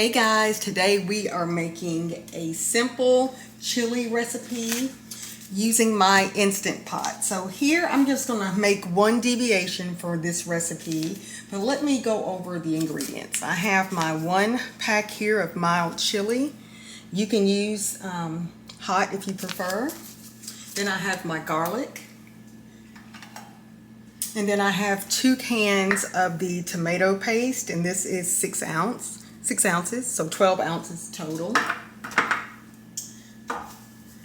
Hey guys, today we are making a simple chili recipe using my Instant Pot. So here I'm just going to make one deviation for this recipe, but let me go over the ingredients. I have my 1 pack here of mild chili. You can use hot if you prefer. Then I have my garlic. And then I have 2 cans of the tomato paste, and this is 6 ounces, so 12 ounces total.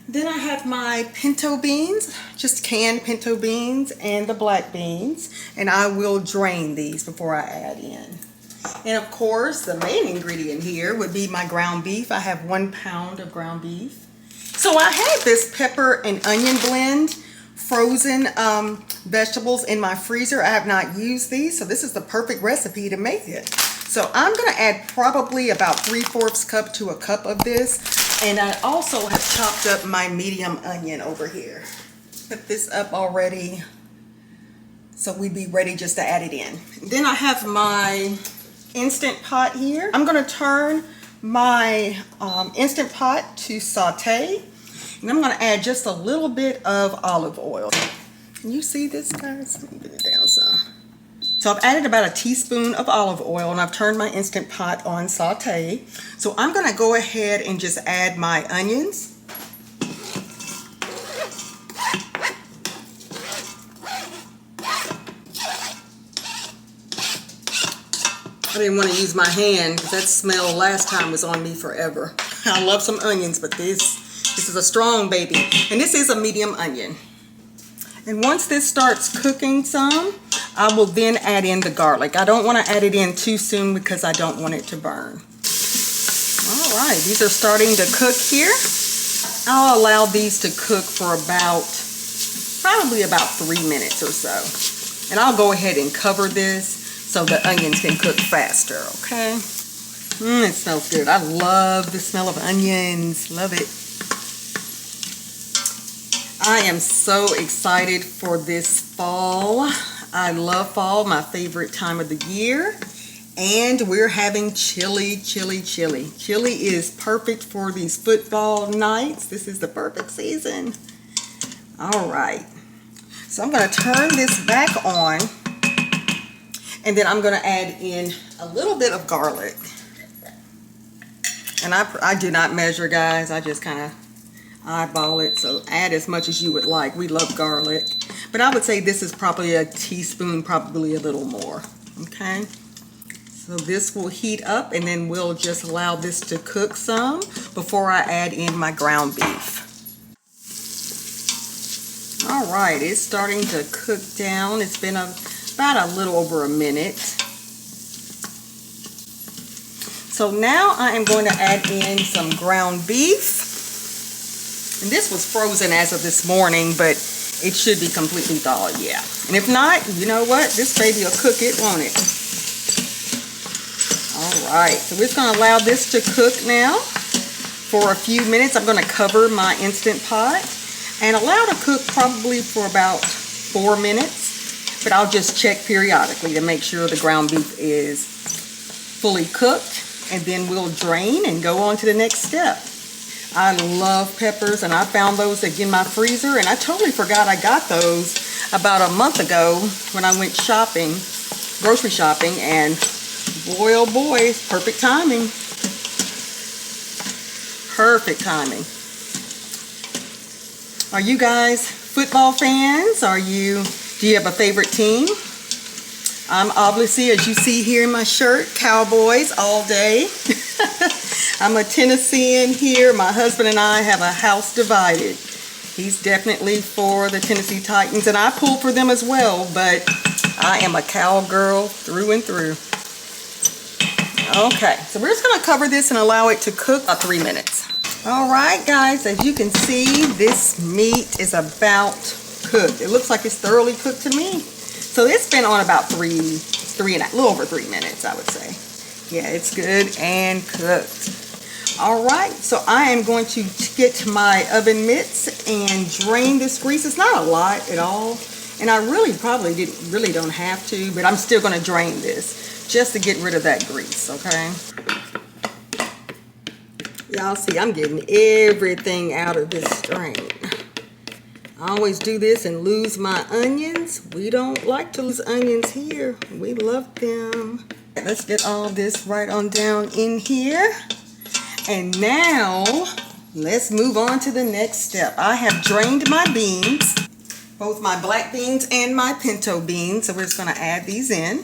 Then I have my pinto beans, just canned pinto beans, and the black beans, and I will drain these before I add in. And of course, the main ingredient here would be my ground beef. I have 1 pound of ground beef. So I have this pepper and onion blend, frozen vegetables in my freezer. I have not used these, so this is the perfect recipe to make it. So I'm going to add probably about 3/4 cup to a cup of this. And I also have chopped up my medium onion over here. Put this up already so we'd be ready just to add it in. Then I have my Instant Pot here. I'm going to turn my Instant Pot to saute. And I'm going to add just a little bit of olive oil. Can you see this, guys? Let me get it down some. So I've added about a teaspoon of olive oil, and I've turned my Instant Pot on saute. So I'm going to go ahead and just add my onions. I didn't want to use my hand because that smell last time was on me forever. I love some onions, but this is a strong baby. And this is a medium onion. And once this starts cooking some, I will then add in the garlic. I don't want to add it in too soon because I don't want it to burn. All right, these are starting to cook here. I'll allow these to cook for probably about 3 minutes or so. And I'll go ahead and cover this so the onions can cook faster, okay? It smells good. I love the smell of onions. Love it. I am so excited for this fall. I love fall, my favorite time of the year. And we're having chili. Chili is perfect for these football nights. This is the perfect season. All right. So I'm going to turn this back on. And then I'm going to add in a little bit of garlic. And I do not measure, guys. I just kind of eyeball it, so add as much as you would like. We love garlic, but I would say this is probably a teaspoon, probably a little more. Okay, so this will heat up, and then we'll just allow this to cook some before I add in my ground beef. All right, it's starting to cook down. It's been about a little over a minute. So now I am going to add in some ground beef. And this was frozen as of this morning, but it should be completely thawed, yeah. And if not, you know what? This baby will cook it, won't it? All right, so we're just going to allow this to cook now for a few minutes. I'm going to cover my Instant Pot and allow it to cook probably for about 4 minutes. But I'll just check periodically to make sure the ground beef is fully cooked. And then we'll drain and go on to the next step. I love peppers, and I found those in my freezer, and I totally forgot I got those about a month ago when I went shopping, grocery shopping, and boy oh boy, perfect timing. Perfect timing. Are you guys football fans? Do you have a favorite team? I'm obviously, as you see here in my shirt, Cowboys all day. I'm a Tennessean here. My husband and I have a house divided. He's definitely for the Tennessee Titans, and I pull for them as well, but I am a cowgirl through and through. Okay, so we're just going to cover this and allow it to cook about 3 minutes. All right, guys, as you can see, this meat is about cooked. It looks like it's thoroughly cooked to me. So it's been on about a little over 3 minutes, I would say. Yeah, it's good and cooked. All right, so I am going to get my oven mitts and drain this grease. It's not a lot at all, and I really don't have to, but I'm still going to drain this just to get rid of that grease, okay? Y'all see, I'm getting everything out of this strain. I always do this and lose my onions. We don't like to lose onions here. We love them. Let's get all this right on down in here. And now, let's move on to the next step. I have drained my beans, both my black beans and my pinto beans. So we're just going to add these in.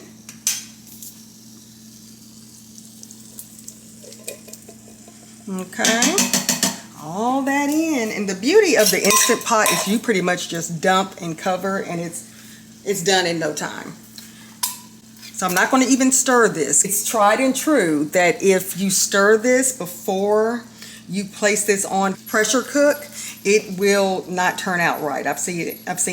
Okay, all that in. And the beauty of the Instant Pot is you pretty much just dump and cover, and it's done in no time. So I'm not going to even stir this. It's tried and true that if you stir this before you place this on pressure cook, it will not turn out right. I've seen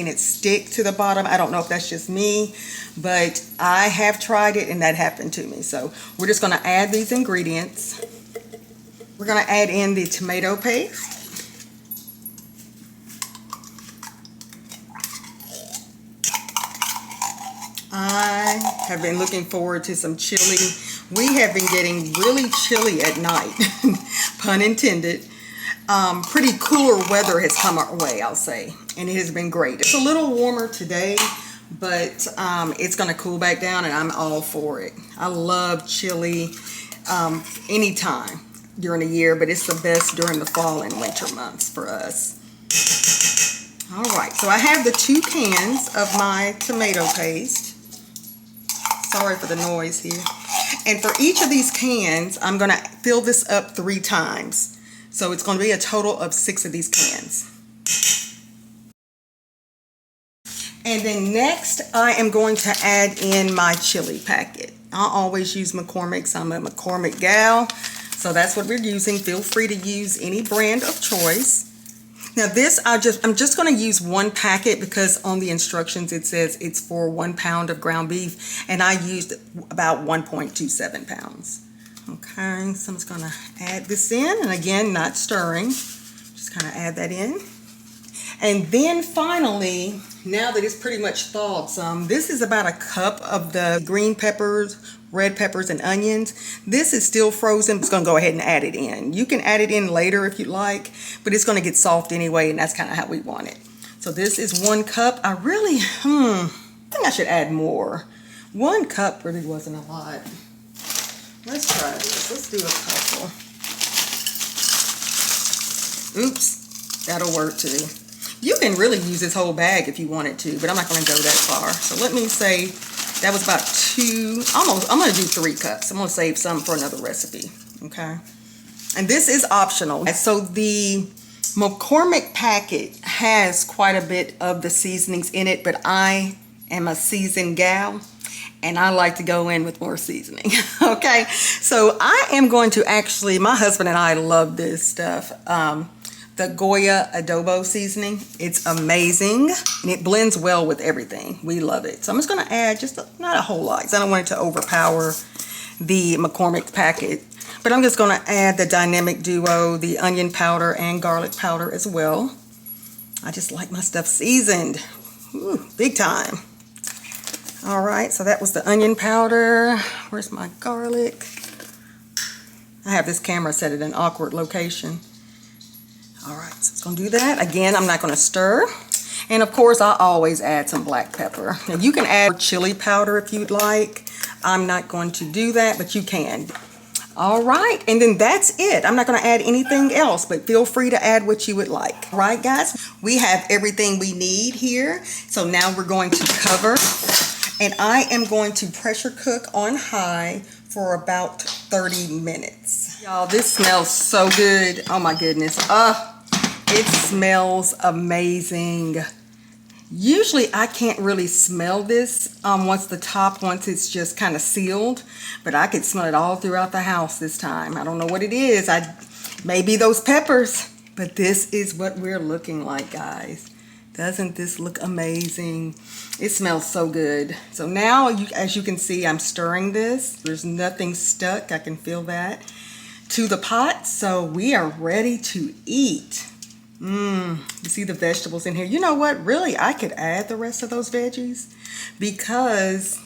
it stick to the bottom. I don't know if that's just me, but I have tried it and that happened to me. So we're just going to add these ingredients. We're going to add in the tomato paste. I have been looking forward to some chili. We have been getting really chilly at night, pun intended. Pretty cooler weather has come our way, I'll say, and it has been great. It's a little warmer today, but it's going to cool back down, and I'm all for it. I love chili anytime during the year, but it's the best during the fall and winter months for us. All right, so I have the 2 cans of my tomato paste. Sorry for the noise here. And for each of these cans, I'm going to fill this up 3 times. So it's going to be a total of 6 of these cans. And then next, I am going to add in my chili packet. I always use McCormick's. I'm a McCormick gal. So that's what we're using. Feel free to use any brand of choice. Now this, I'm just going to use 1 packet because on the instructions it says it's for 1 pound of ground beef, and I used about 1.27 pounds. Okay, so I'm just going to add this in, and again, not stirring. Just kind of add that in. And then finally, now that it's pretty much thawed some, this is about a cup of the green peppers, red peppers, and onions. This is still frozen. I'm just going to go ahead and add it in. You can add it in later if you like, but it's going to get soft anyway, and that's kind of how we want it. So this is 1 cup. I really, I think I should add more. 1 cup really wasn't a lot. Let's try this. Let's do a couple. Oops, that'll work too. You can really use this whole bag if you wanted to, but I'm not going to go that far. So let me say that was about 2, almost, I'm going to do 3 cups. I'm going to save some for another recipe, okay? And this is optional. So the McCormick packet has quite a bit of the seasonings in it, but I am a seasoned gal, and I like to go in with more seasoning, okay? So I am going to actually, my husband and I love this stuff. The Goya adobo seasoning. It's amazing, and it blends well with everything. We love it. So I'm just going to add just not a whole lot, because I don't want it to overpower the McCormick packet. But I'm just going to add the dynamic duo, the onion powder and garlic powder as well. I just like my stuff seasoned. Ooh, big time. All right, so that was the onion powder. Where's my garlic? I have this camera set at an awkward location. All right, so it's going to do that. Again, I'm not going to stir. And of course, I always add some black pepper. Now, you can add chili powder if you'd like. I'm not going to do that, but you can. All right, and then that's it. I'm not going to add anything else, but feel free to add what you would like. All right, guys, we have everything we need here. So now we're going to cover, and I am going to pressure cook on high for about 30 minutes. Y'all, this smells so good. Oh my goodness. It smells amazing. Usually I can't really smell this once it's just kind of sealed, but I could smell it all throughout the house this time. I don't know what it is. Maybe those peppers, but this is what we're looking like, guys. Doesn't this look amazing? It smells so good. So now, as you can see, I'm stirring this. There's nothing stuck. I can feel that to the pot. So we are ready to eat. You see the vegetables in here. You know what? Really, I could add the rest of those veggies because